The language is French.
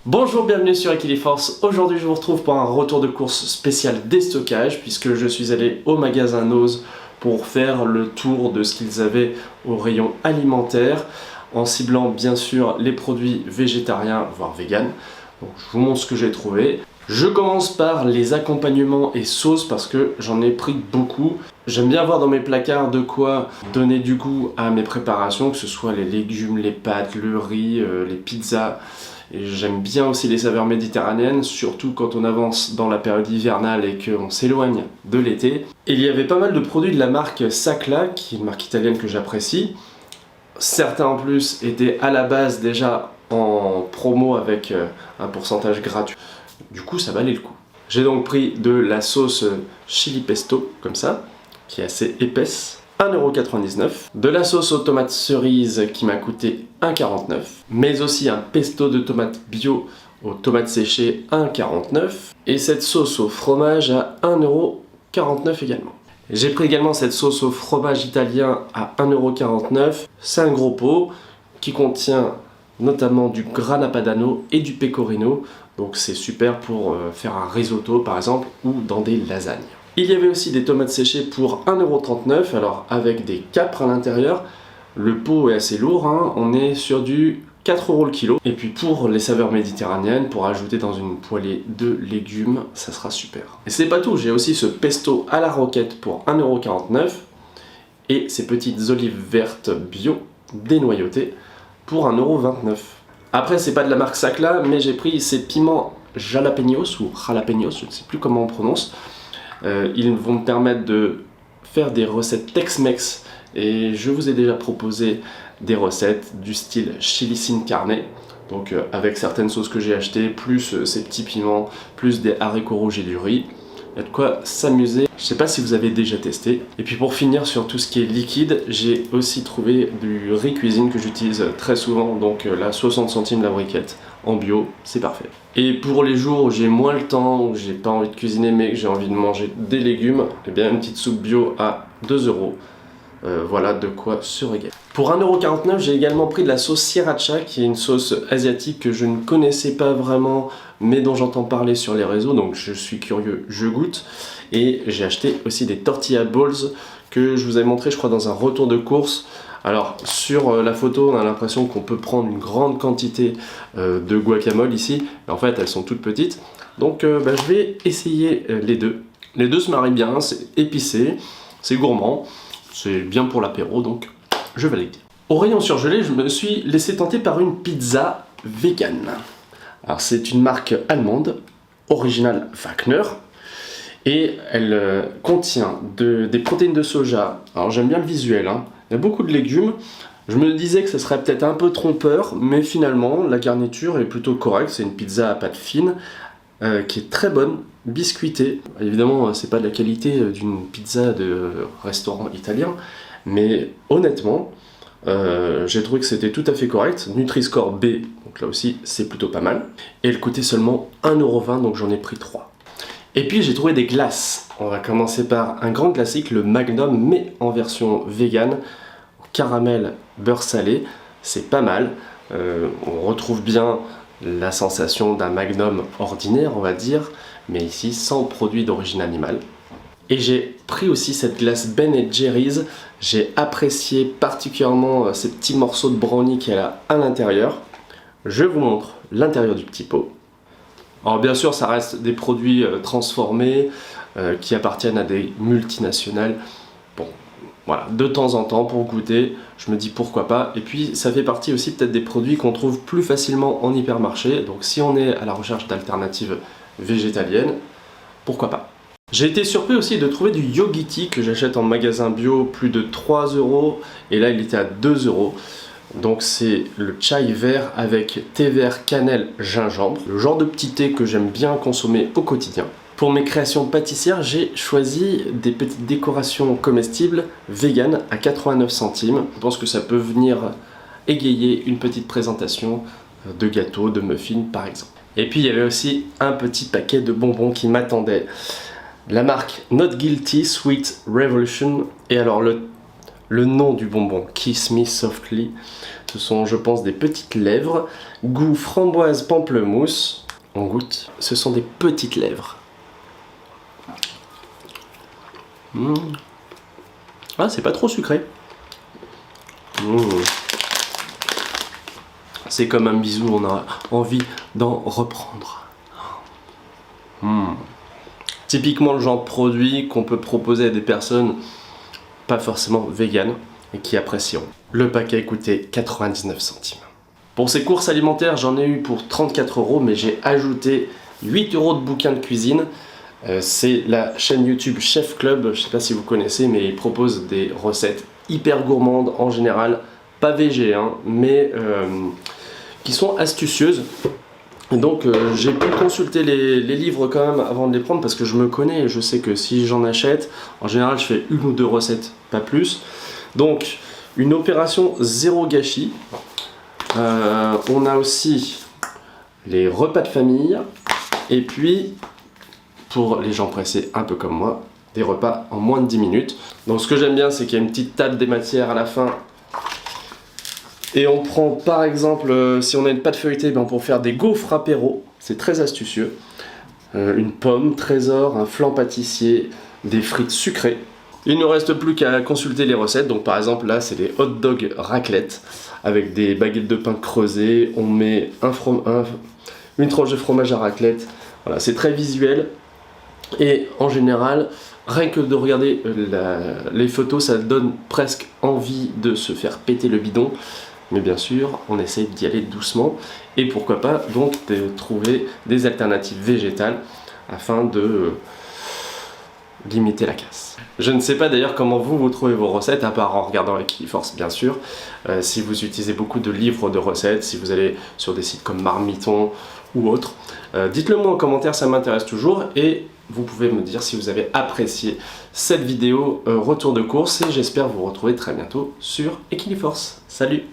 Bonjour, bienvenue sur Equiliforce. Aujourd'hui je vous retrouve pour un retour de course spécial déstockage puisque je suis allé au magasin Nose pour faire le tour de ce qu'ils avaient au rayon alimentaire en ciblant bien sûr les produits végétariens voire vegan. Donc je vous montre ce que j'ai trouvé. Je commence par les accompagnements et sauces parce que j'en ai pris beaucoup. J'aime bien avoir dans mes placards de quoi donner du goût à mes préparations, que ce soit les légumes, les pâtes, le riz, les pizzas. Et j'aime bien aussi les saveurs méditerranéennes, surtout quand on avance dans la période hivernale et qu'on s'éloigne de l'été. Il y avait pas mal de produits de la marque Sacla, qui est une marque italienne que j'apprécie. Certains en plus étaient à la base déjà en promo avec un pourcentage gratuit. Du coup, ça valait le coup. J'ai donc pris de la sauce chili pesto, comme ça, qui est assez épaisse. 1,99€, de la sauce aux tomates cerises qui m'a coûté 1,49€, mais aussi un pesto de tomates bio aux tomates séchées 1,49€, et cette sauce au fromage à 1,49€ également. J'ai pris également cette sauce au fromage italien à 1,49€, c'est un gros pot qui contient notamment du grana padano et du pecorino, donc c'est super pour faire un risotto par exemple ou dans des lasagnes. Il y avait aussi des tomates séchées pour 1,39€, alors avec des capres à l'intérieur. Le pot est assez lourd, hein. On est sur du 4€ le kilo. Et puis pour les saveurs méditerranéennes, pour ajouter dans une poêlée de légumes, ça sera super. Et c'est pas tout, j'ai aussi ce pesto à la roquette pour 1,49€ et ces petites olives vertes bio dénoyautées pour 1,29€. Après, c'est pas de la marque Sacla, mais j'ai pris ces piments jalapeños ou jalapeños, je ne sais plus comment on prononce. Ils vont me permettre de faire des recettes Tex-Mex et je vous ai déjà proposé des recettes du style chili sin carne, donc avec certaines sauces que j'ai achetées, plus ces petits piments, plus des haricots rouges et du riz. Il y a de quoi s'amuser. Je ne sais pas si vous avez déjà testé. Et puis pour finir sur tout ce qui est liquide, j'ai aussi trouvé du riz cuisine que j'utilise très souvent, donc là 60 centimes la briquette. En bio, c'est parfait. Et pour les jours où j'ai moins le temps, où j'ai pas envie de cuisiner mais que j'ai envie de manger des légumes, eh bien une petite soupe bio à 2€. Voilà de quoi se régaler. Pour 1,49€, j'ai également pris de la sauce sriracha, qui est une sauce asiatique que je ne connaissais pas vraiment, mais dont j'entends parler sur les réseaux, donc je suis curieux, je goûte. Et j'ai acheté aussi des tortilla balls que je vous avais montré, je crois, dans un retour de course. Alors sur la photo on a l'impression qu'on peut prendre une grande quantité de guacamole ici, mais en fait elles sont toutes petites, donc je vais essayer les deux. Les deux se marient bien, c'est épicé, c'est gourmand, c'est bien pour l'apéro, donc je valide. Au rayon surgelé, je me suis laissé tenter par une pizza vegan. Alors c'est une marque allemande, originale Wagner, et elle contient des protéines de soja. Alors j'aime bien le visuel, hein. Il y a beaucoup de légumes. Je me disais que ça serait peut-être un peu trompeur, mais finalement la garniture est plutôt correcte. C'est une pizza à pâte fine qui est très bonne, biscuitée. Évidemment, c'est pas de la qualité d'une pizza de restaurant italien, mais honnêtement, j'ai trouvé que c'était tout à fait correct. Nutri-Score B, donc là aussi c'est plutôt pas mal. Et elle coûtait seulement 1,20€, donc j'en ai pris 3. Et puis j'ai trouvé des glaces. On va commencer par un grand classique, le Magnum, mais en version vegan, caramel, beurre salé. C'est pas mal. On retrouve bien la sensation d'un Magnum ordinaire, on va dire, mais ici sans produit d'origine animale. Et j'ai pris aussi cette glace Ben & Jerry's. J'ai apprécié particulièrement ces petits morceaux de brownie qu'elle a à l'intérieur. Je vous montre l'intérieur du petit pot. Alors bien sûr ça reste des produits transformés qui appartiennent à des multinationales. Bon, voilà, de temps en temps pour goûter, je me dis pourquoi pas. Et puis ça fait partie aussi peut-être des produits qu'on trouve plus facilement en hypermarché. Donc si on est à la recherche d'alternatives végétaliennes, pourquoi pas. J'ai été surpris aussi de trouver du Yogiti que j'achète en magasin bio, plus de 3€, et là il était à 2€. Donc c'est le chai vert avec thé vert, cannelle, gingembre, le genre de petit thé que j'aime bien consommer au quotidien. Pour mes créations pâtissières, j'ai choisi des petites décorations comestibles vegan à 89 centimes. Je pense que ça peut venir égayer une petite présentation de gâteaux, de muffins par exemple. Et puis il y avait aussi un petit paquet de bonbons qui m'attendait. La marque Not Guilty Sweet Revolution, et alors le nom du bonbon, Kiss Me Softly, Ce sont, je pense, des petites lèvres. Goût framboise pamplemousse. On goûte. Ce sont des petites lèvres. Ah, c'est pas trop sucré. C'est comme un bisou, on a envie d'en reprendre. Typiquement le genre de produit qu'on peut proposer à des personnes pas forcément véganes et qui apprécieront. Le paquet coûtait 99 centimes. Pour ces courses alimentaires, j'en ai eu pour 34 €, mais j'ai ajouté 8 € de bouquins de cuisine. C'est la chaîne YouTube Chef Club, je sais pas si vous connaissez, mais ils proposent des recettes hyper gourmandes en général, pas végé, hein, mais qui sont astucieuses. Et donc j'ai pu consulter les livres quand même avant de les prendre parce que je me connais et je sais que si j'en achète, en général je fais 1 ou 2 recettes, pas plus. Donc une opération zéro gâchis. On a aussi les repas de famille et puis pour les gens pressés un peu comme moi, des repas en moins de 10 minutes. Donc ce que j'aime bien, c'est qu'il y a une petite table des matières à la fin. Et on prend par exemple, si on a une pâte feuilletée, ben pour faire des gaufres apéro, c'est très astucieux. Une pomme, trésor, un flan pâtissier, des frites sucrées. Il ne reste plus qu'à consulter les recettes. Donc par exemple là, c'est des hot dog raclette avec des baguettes de pain creusées. On met une tranche de fromage à raclette. Voilà, c'est très visuel. Et en général, rien que de regarder les photos, ça donne presque envie de se faire péter le bidon. Mais bien sûr, on essaye d'y aller doucement. Et pourquoi pas donc de trouver des alternatives végétales afin de limiter la casse. Je ne sais pas d'ailleurs comment vous trouvez vos recettes, à part en regardant Equiliforce bien sûr. Si vous utilisez beaucoup de livres de recettes, si vous allez sur des sites comme Marmiton ou autres. Dites-le moi en commentaire, ça m'intéresse toujours. Et vous pouvez me dire si vous avez apprécié cette vidéo retour de course. Et j'espère vous retrouver très bientôt sur Equiliforce. Salut!